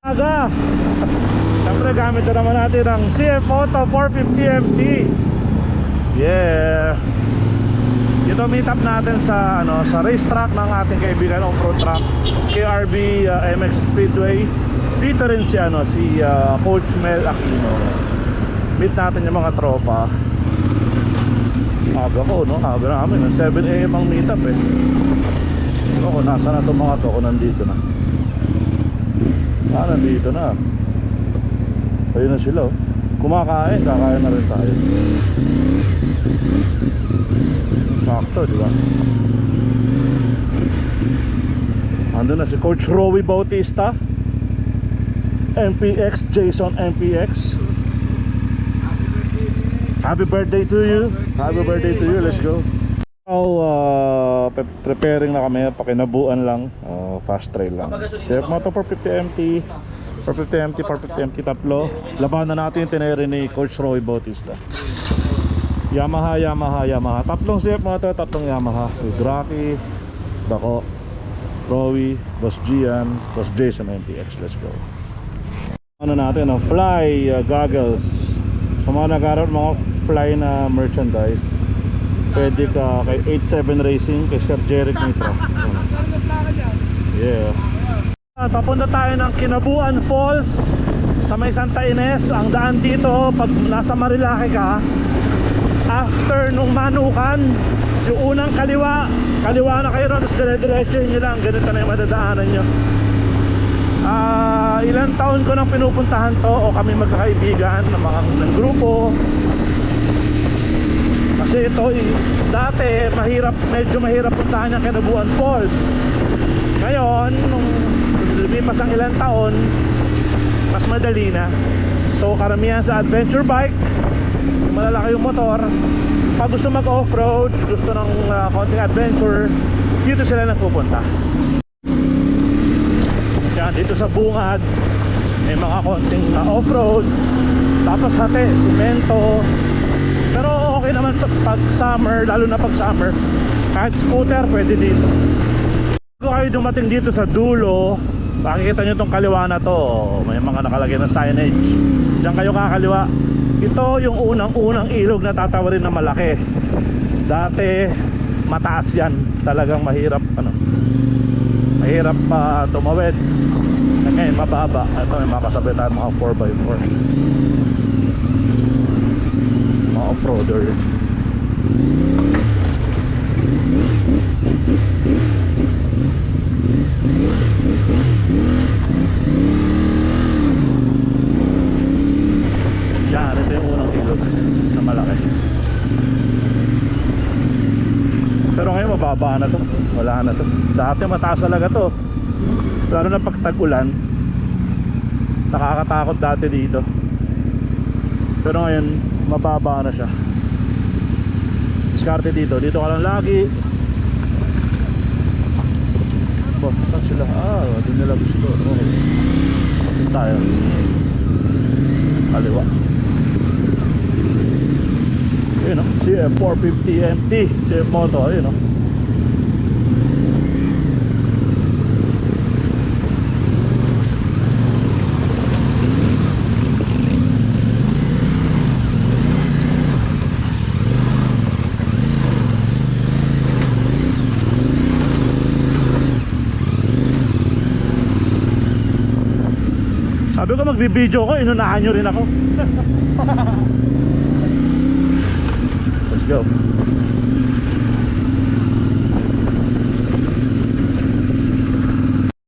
Aga. Siyempre gamit na naman natin ang CF Moto 450 MT. Yeah. Ito meet up natin sa sa racetrack ng ating kaibigan off-road track KRB MX Speedway. Dito rin si Coach Mel Aquino. Meet natin yung mga tropa. Aga ko, no? Aga namin, 7 AM ang meet up eh. Pero kung nasa na itong mga to, kung nandito na. Nandito na. Ayun na sila, oh. Kumakain, kakain na rin tayo. Sakto, di ba? Andun na si Coach Rowie Bautista, MPX, Jason MPX. Happy birthday to you. Happy birthday to you. Let's go. Now, preparing na kami. Pakinabuan lang. Fast trail lang. CF Moto 450 MT, 450 MT, 450 MT tatlo. Labanan natin yung tineri ni Coach Rowie Bautista. Yamaha. Tatlong CF Moto, tatlong Yamaha. With Rocky, Dako, Rowie, Boss Gian, Boss Jason MPX. Let's go. Natin ang fly goggles. Sa mga nagkaroon mga fly na merchandise, pwede ka kay 87 Racing, kay Sir Jeric Nitro. Yeah. Papunta tayo ng Kinabuan Falls sa may Santa Ines. Ang daan dito pag nasa Marilake ka, after nung Manukan, yung unang kaliwa na kayo ron, tapos dire-diretso nyo lang, ganito na yung madadaanan nyo. Ilang taon ko nang pinupuntahan to, o kami magkakaibigan ng grupo. Kasi ito dati medyo mahirap puntahan yung Kinabuan Falls. Ngayon nung lumipas ang ilang taon, mas madali na. So karamihan sa adventure bike, malalaki yung motor, pag gusto mag off-road, gusto ng konting adventure, dito sila nagpupunta. Yan, dito sa bungad may mga konting off-road, tapos hati, simento. Pero okay naman pag summer, lalo na pag summer, kahit scooter pwede dito. Kung kayo dumating dito sa dulo, makikita nyo itong kaliwa na to, may mga nakalagay na signage. Diyan kayo kakaliwa. Ito yung unang ilog na tatawarin na malaki. Dati mataas yan, talagang mahirap tumawid. Ngayon mababa. Ito may makasabay tayo mga 4x4, mga off-roader. Yan, ito yung unang ilog na malaki. Pero ngayon mababa na to, wala na to. Dati mataas talaga to, lalo na pag tag-ulan. Nakakatakot dati dito, pero ngayon mababa na siya. Diskarte dito ka lang lagi. Saan sila? Doon nila gusto. Okay, kapit tayo kaliwa. Yun o, CF 450 MT, CF Moto. Yun o. Sabi ko magbibideo ko, inunahan nyo rin ako. Let's go.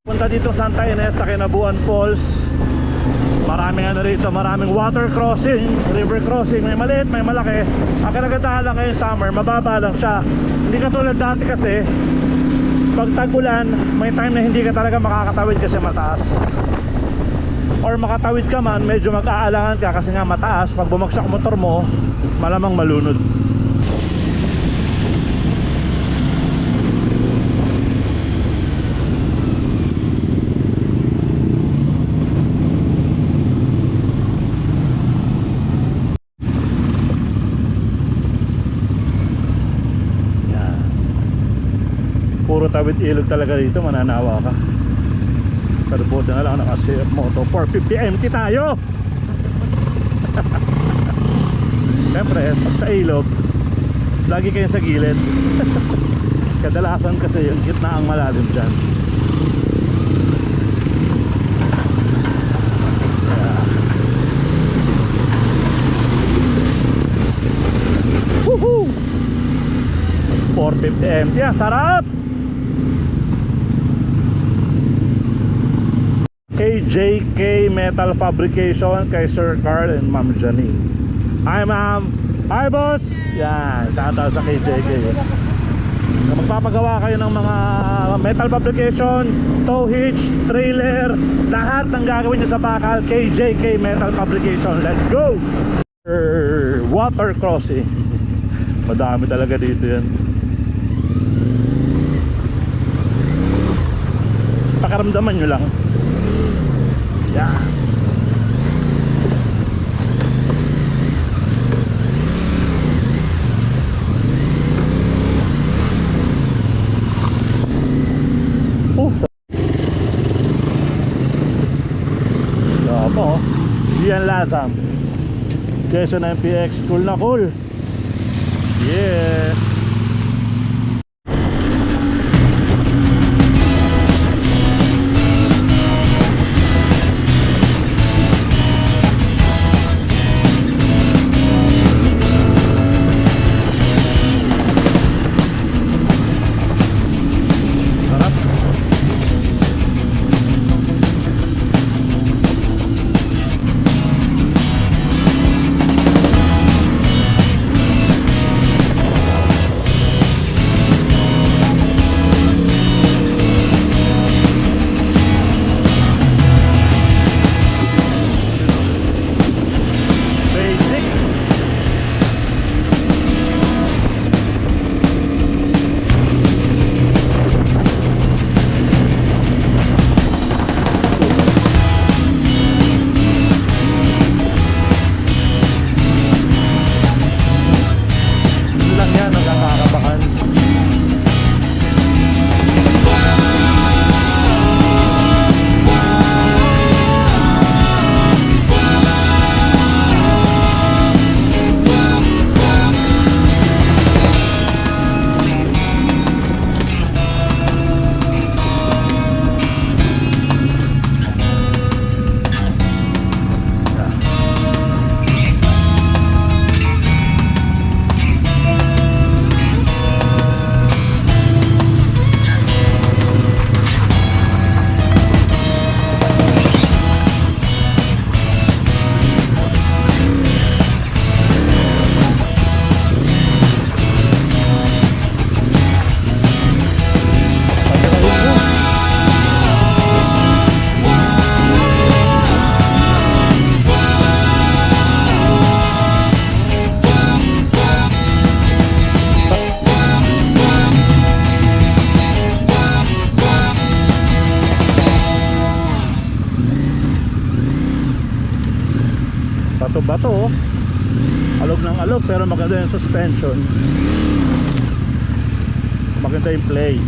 Punta dito Santa Ines sa Kinabuan Falls. Maraming rito, maraming water crossing, river crossing. May maliit, may malaki. Ang kinagandahan lang ngayon summer, mababa lang siya. Hindi katulad dati kasi pag tag-ulan, may time na hindi ka talaga makakatawid kasi mataas. Or makatawid ka man, medyo mag-aalangan ka kasi nga mataas. Pag bumagsak motor mo, malamang malunod. Puro tawid ilog talaga dito, mananawa ka. Pero buti na lang naka-CF Moto 450 MT tayo. Siyempre pag sa ilog lagi kayo sa gilid. Kadalasan kasi yung gitna ang malalim dyan. Woohoo! 450 MT, sarap! KJK Metal Fabrication kay Sir Carl and Ma'am Janine. Hi ma'am! Hi boss! Yan, shoutout sa KJK. Magpapagawa kayo ng mga metal fabrication, tow hitch, trailer, lahat ng gagawin nyo sa bakal, KJK Metal Fabrication. Let's go! Water crossing. Madami talaga dito yan. Pakaramdaman nyo lang. Yan. Ako, Gian Lazam, Quezon MPX, cool na cool. Yeah. Bato-bato, oh. Alog ng alog pero maganda yung suspension. Maganda yung play.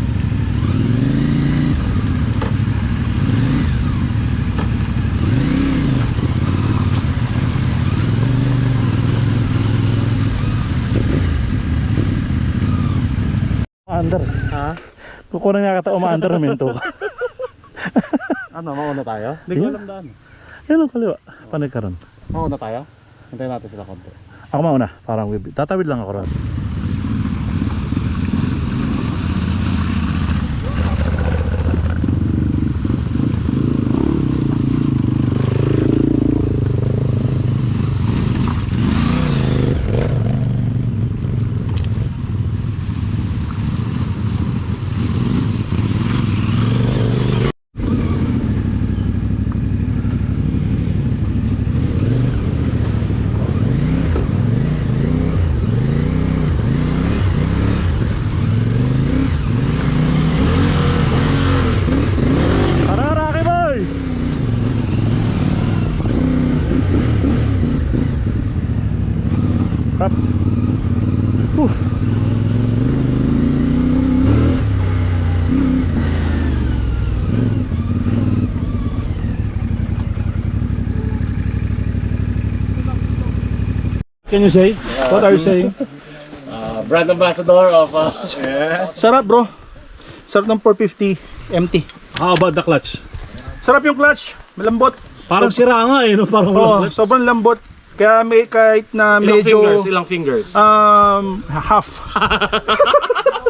Under. Ha? Kukunin nga kita umaandar minto. Ano, mauna tayo? Hindi ko alam daan. Yan ang kaliwa. Panay ka ron. Mauna tayo? Hintayin natin sila konti. Ako mauna. Parang tatawid lang ako ron. Can you say? What are you saying? Brand ambassador of Sarap bro. Sarap ng 450 MT. How about the clutch? Sarap yung clutch. Malambot. Parang sira nga eh, no? Parang walang Oo, clutch. sobrang lambot. Kaya may kahit na medyo ilang fingers. half.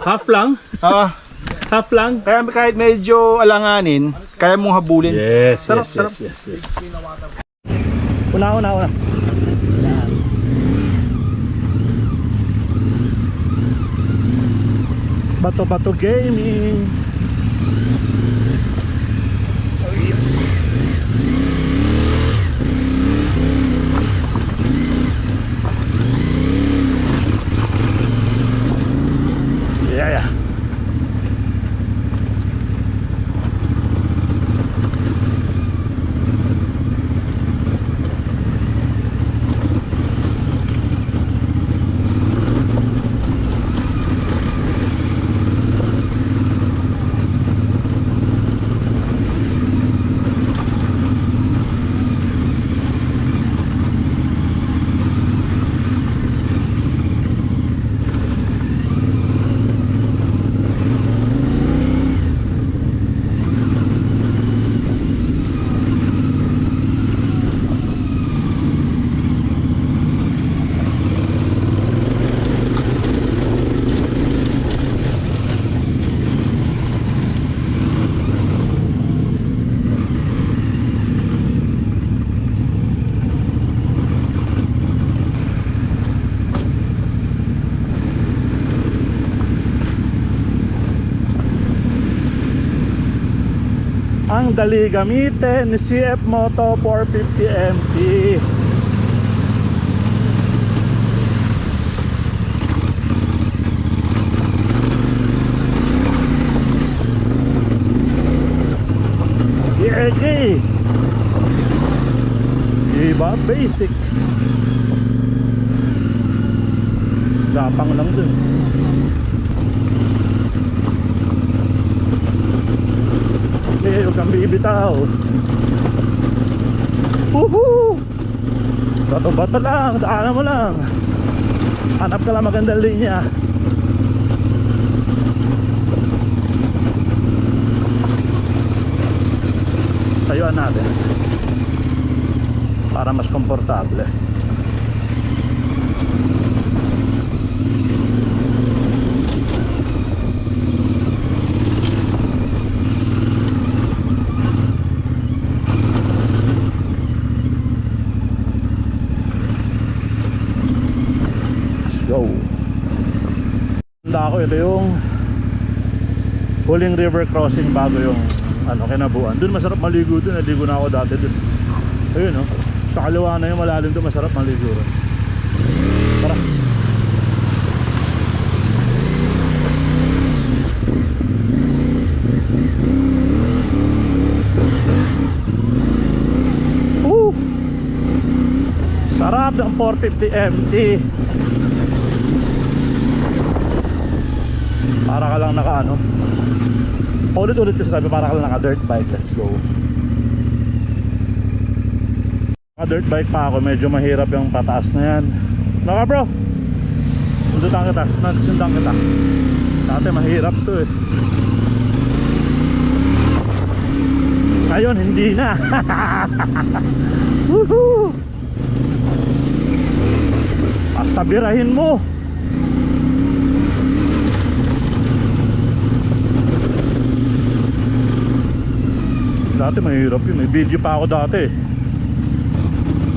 Half lang? Ah, Half lang? kaya kahit medyo alanganin, kaya mong habulin. Yes, Sarap, yes, sarap. yes, yes, yes. Una. Bato gaming. Yeah. Ang dali gamitin ni CF Moto 450 MT. ERG iba basic. Gapang lang dun. Eh, huwag kang bibitaw. Woohoo! Bato-bato lang, daanan mo lang. Hanap ka lang magandang linya. Tayuan natin para mas komportable. Go. Tanda ko ito yung Huling River Crossing bago yung Kinabuan. Doon masarap maligo doon. Naligo na ako dati doon. Ayun no. Sa kaliwa na yung malalim doon, masarap maligo rin. Tara. Sarap ng 450 MT. Para ka lang naka ulit-ulit ko sabi, para ka lang naka dirt bike. Let's go. Naka dirt bike pa ako, medyo mahirap yung pataas na yan. Naka bro, sundan kita. Dati mahirap to eh. Ngayon hindi na. Woohoo! Basta birahin mo. Dati mahirap yun. May video pa ako dati.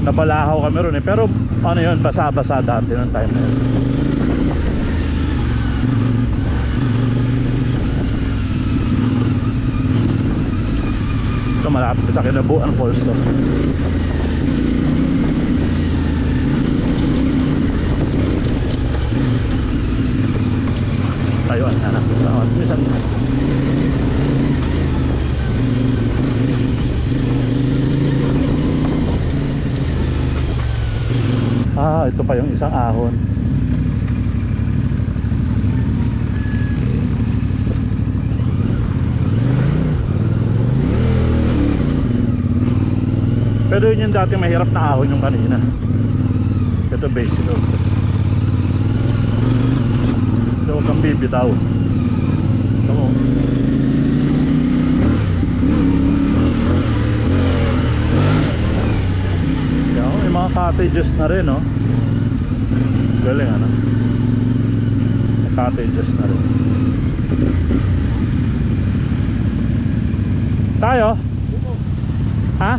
Nabalahaw kami ron eh. Pero ano yun, basa-basa dati ng time na yun. Ito malapit sa Kinabuan Falls to. Tayuan na lang. Minsan ito pa yung isang ahon. Pero yun yung dati mahirap na ahon yung kanina. Ito basic out. So huwag kang bibitaw. Ito mo. Yan, may mga cottages na rin, no? Galing, ano? May cottages na rin. Tayo? Ha?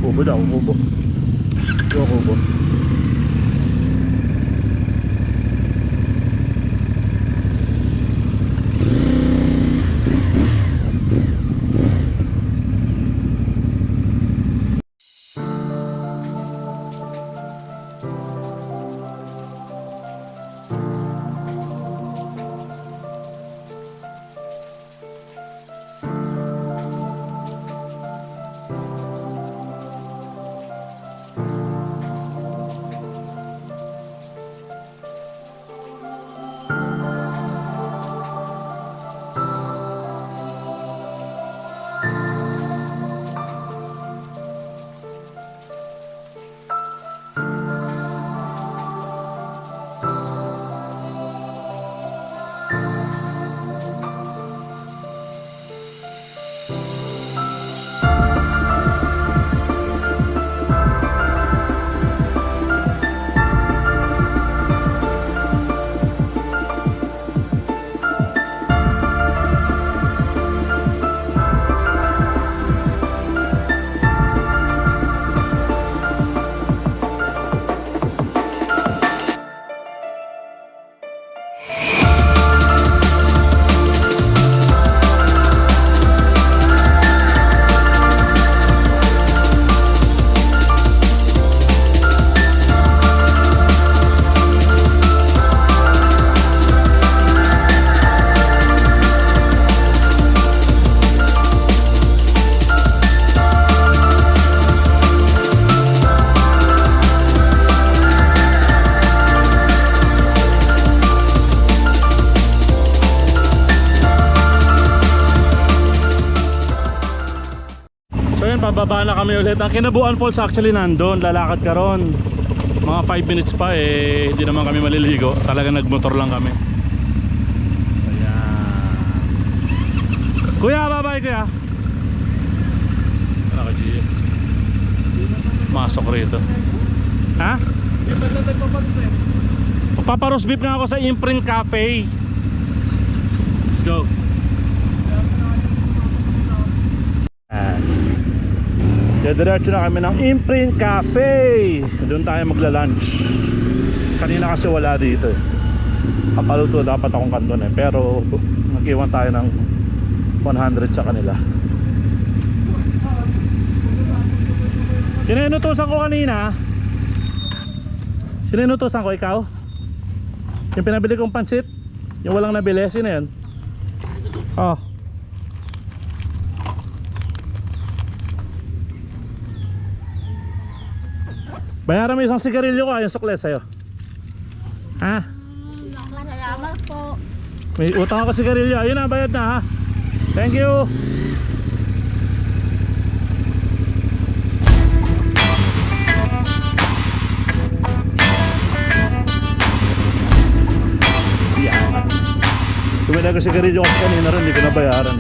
Kubo daw, kubo. Yo, kubo. Pababa na kami ulit. Ang Kinabuan Falls actually nandun, lalakad ka ron. Mga 5 minutes pa eh, hindi naman kami maliligo. Talaga nagmotor lang kami. Ayan. Kuya, bye-bye kuya. Ako GS. Masok rito. Ha? Hindi ba na nagpapansin? Paparos beef nga ako sa Imprint Cafe. Let's go. Diretso na kami ng Imprint Cafe. Doon tayo magla-lunch. Kanina kasi wala dito eh. Kapaluto dapat akong kanton eh. Pero nag-iwan tayo ng 100 sa kanila. Sino inutusan ko kanina? Sino inutusan ko? Ikaw? Yung pinabili kong pansit? Yung walang nabili? Sino yun? Oh. Bayaran mo isang sigarilyo ko, yung sukles sa'yo. Ha? Salamat po. May utang ako sigarilyo. Ayun na, bayad na ha. Thank you. Yan. Tumila ko sigarilyo kasi kanina rin, hindi ko nabayaran.